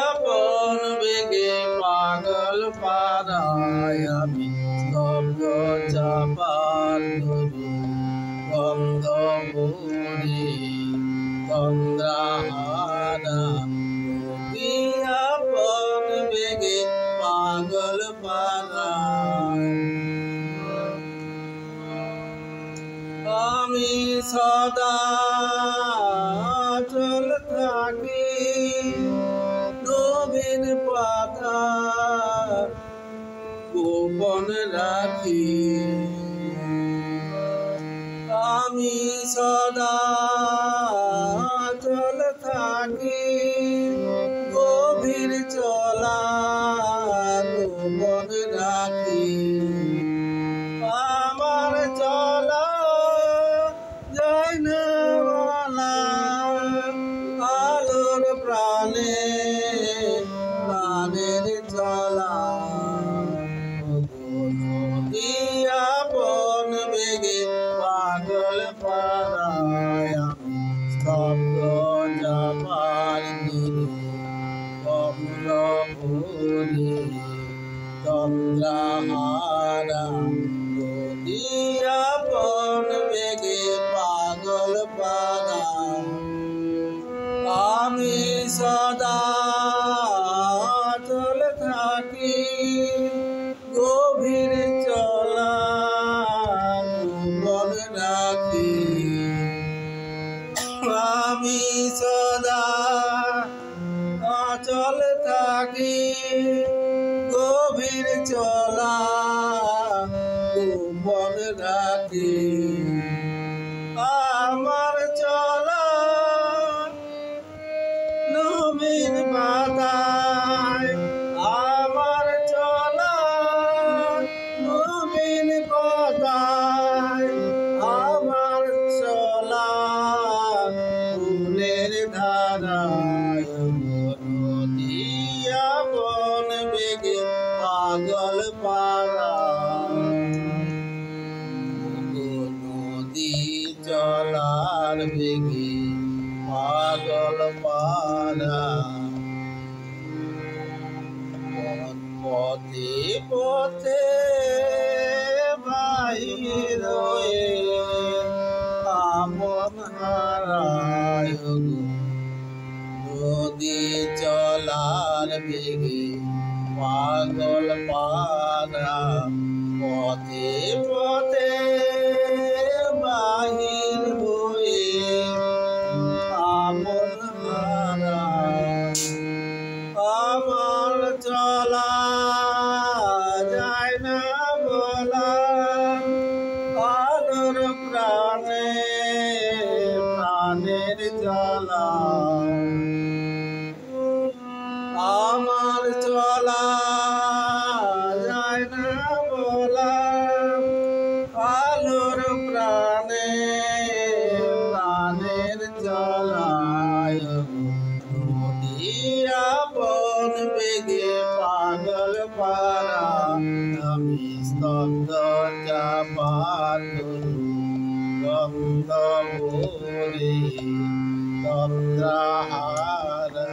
আপন বেগে পাগল পাড়ায় আমি স্তব্ধ চাপার ধরি গন্ধ ভরে তন্দ্রাহারা আপন বেগে পাগল পাড়ায় আমি সদা চল থাকি নবীন পাতা গোপন রাখি আমি সদা চল থাকি গভীর চলা গোপন রাখি আমার চলা যায় না বলা আলোর প্রাণে প্রাণের চলা আপন বেগে পাগল পাড়ায় আমি স্তব্ধ যাবার কমল ভরে তন্দ্রাহারা আপন বেগে পাগল পাড়ায় আমি সদা চল থাকি গভীর চলা গোপন রাখি আমি সদা চল থাকি গভীর চলা গোপন রাখি আমার চলা নবীন পাতায় আমার চলা নবীন পাতায় আমার চলা ফুলের ধারায় নদী আপন বেগে পাগল পাড়ায় নদী চলার বেগে পাগল পাড়া পথে পথে বাহির হয়ে আপন হারায় নদী চলার বেগে পাগল পাড়া পথে পথে বাহির হয়ে আপন হারায় আমার চলা যায় না বলা আলোর প্রাণে প্রাণের চলা আমার চলা যায় না বলা আলোর প্রাণে প্রাণের চলায় আপন বেগে পাগল পাড়া আমি স্তব্ধ চাপার গন্ধ ভরে তন্দ্রাহারা